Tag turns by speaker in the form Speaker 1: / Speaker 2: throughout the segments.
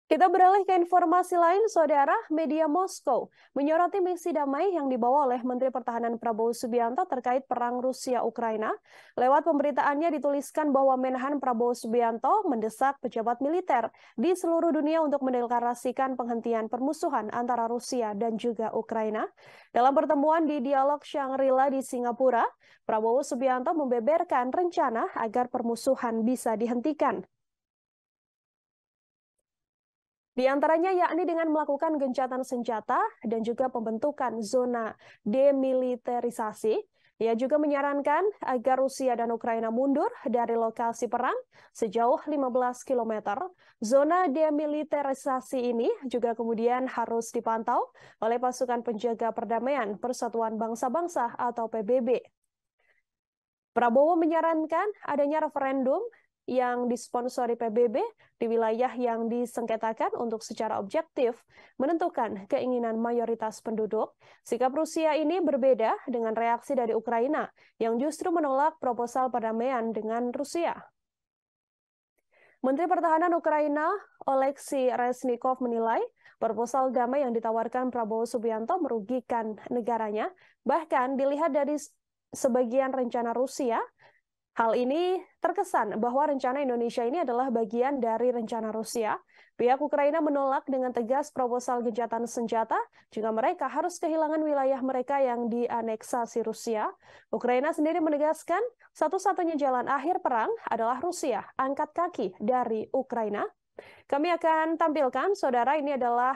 Speaker 1: Kita beralih ke informasi lain, Saudara. Media Moskow menyoroti misi damai yang dibawa oleh Menteri Pertahanan Prabowo Subianto terkait Perang Rusia Ukraina. Lewat pemberitaannya dituliskan bahwa Menhan Prabowo Subianto mendesak pejabat militer di seluruh dunia untuk mendeklarasikan penghentian permusuhan antara Rusia dan juga Ukraina. Dalam pertemuan di Dialog Shangri-La di Singapura, Prabowo Subianto membeberkan rencana agar permusuhan bisa dihentikan. Di antaranya yakni dengan melakukan gencatan senjata dan juga pembentukan zona demilitarisasi. Ia juga menyarankan agar Rusia dan Ukraina mundur dari lokasi perang sejauh 15 km. Zona demilitarisasi ini juga kemudian harus dipantau oleh pasukan penjaga perdamaian Persatuan Bangsa-bangsa atau PBB. Prabowo menyarankan adanya referendum yang disponsori PBB di wilayah yang disengketakan untuk secara objektif menentukan keinginan mayoritas penduduk. Sikap Rusia ini berbeda dengan reaksi dari Ukraina yang justru menolak proposal perdamaian dengan Rusia. Menteri Pertahanan Ukraina, Oleksii Reznikov menilai proposal damai yang ditawarkan Prabowo Subianto merugikan negaranya, bahkan dilihat dari sebagian rencana Rusia. Hal ini terkesan bahwa rencana Indonesia ini adalah bagian dari rencana Rusia. Pihak Ukraina menolak dengan tegas proposal gencatan senjata jika mereka harus kehilangan wilayah mereka yang dianeksasi Rusia. Ukraina sendiri menegaskan satu-satunya jalan akhir perang adalah Rusia angkat kaki dari Ukraina. Kami akan tampilkan, Saudara, ini adalah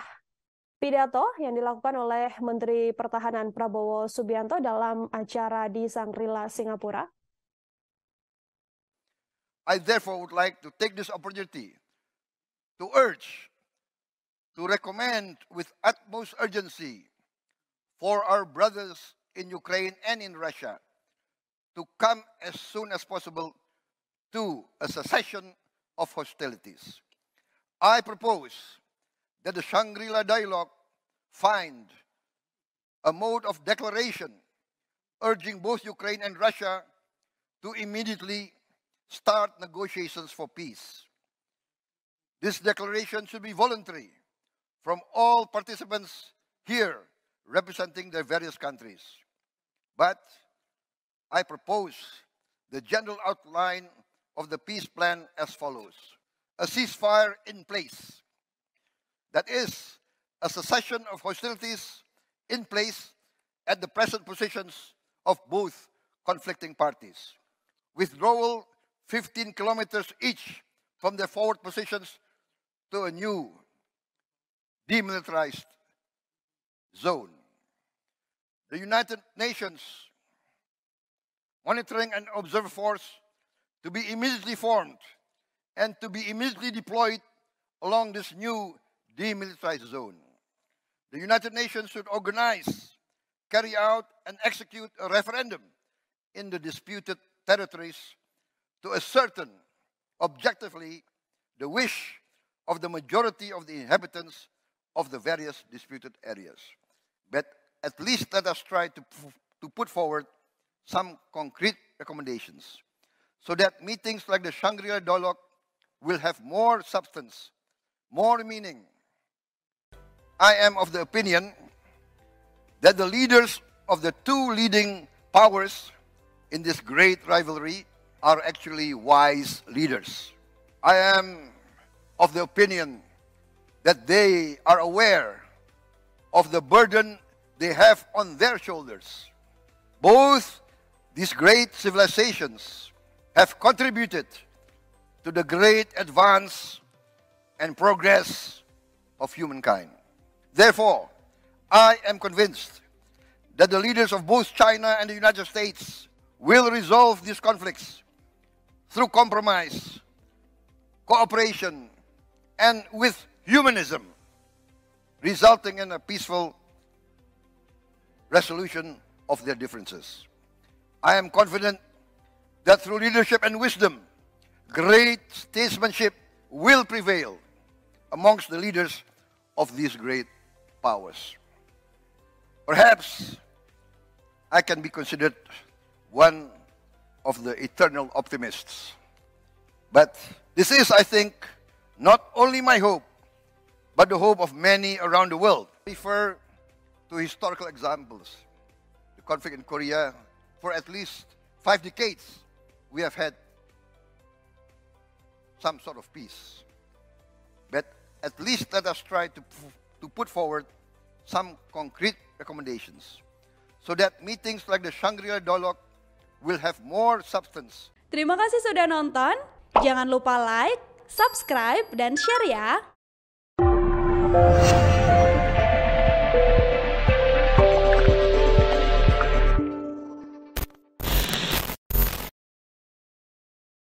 Speaker 1: pidato yang dilakukan oleh Menteri Pertahanan Prabowo Subianto dalam acara di Shangri-La, Singapura.
Speaker 2: I therefore would like to take this opportunity to urge, to recommend with utmost urgency for our brothers in Ukraine and in Russia to come as soon as possible to a cessation of hostilities. I propose that the Shangri-La dialogue find a mode of declaration urging both Ukraine and Russia to immediately start negotiations for peace. This declaration should be voluntary from all participants here representing their various countries. But I propose the general outline of the peace plan as follows. A ceasefire in place. That is, a cessation of hostilities in place at the present positions of both conflicting parties. Withdrawal 15 kilometers each from their forward positions to a new demilitarized zone. The United Nations Monitoring and Observer Force to be immediately formed and to be immediately deployed along this new demilitarized zone. The United Nations should organize, carry out, and execute a referendum in the disputed territories to ascertain objectively the wish of the majority of the inhabitants of the various disputed areas. But at least let us try to put forward some concrete recommendations so that meetings like the Shangri-La dialogue will have more substance, more meaning. I am of the opinion that the leaders of the two leading powers in this great rivalry are actually wise leaders. I am of the opinion that they are aware of the burden they have on their shoulders. Both these great civilizations have contributed to the great advance and progress of humankind. Therefore, I am convinced that the leaders of both China and the United States will resolve these conflicts through compromise, cooperation, and with humanism, resulting in a peaceful resolution of their differences. I am confident that through leadership and wisdom, great statesmanship will prevail amongst the leaders of these great powers. Perhaps I can be considered one of the eternal optimists. But this is, I think, not only my hope, but the hope of many around the world. Refer to historical examples. The conflict in Korea, for at least 5 decades, we have had some sort of peace. But at least let us try to put forward some concrete recommendations so that meetings like the Shangri-La Dialog will have more substance.
Speaker 3: Terima kasih sudah nonton. Jangan lupa like, subscribe, dan share ya.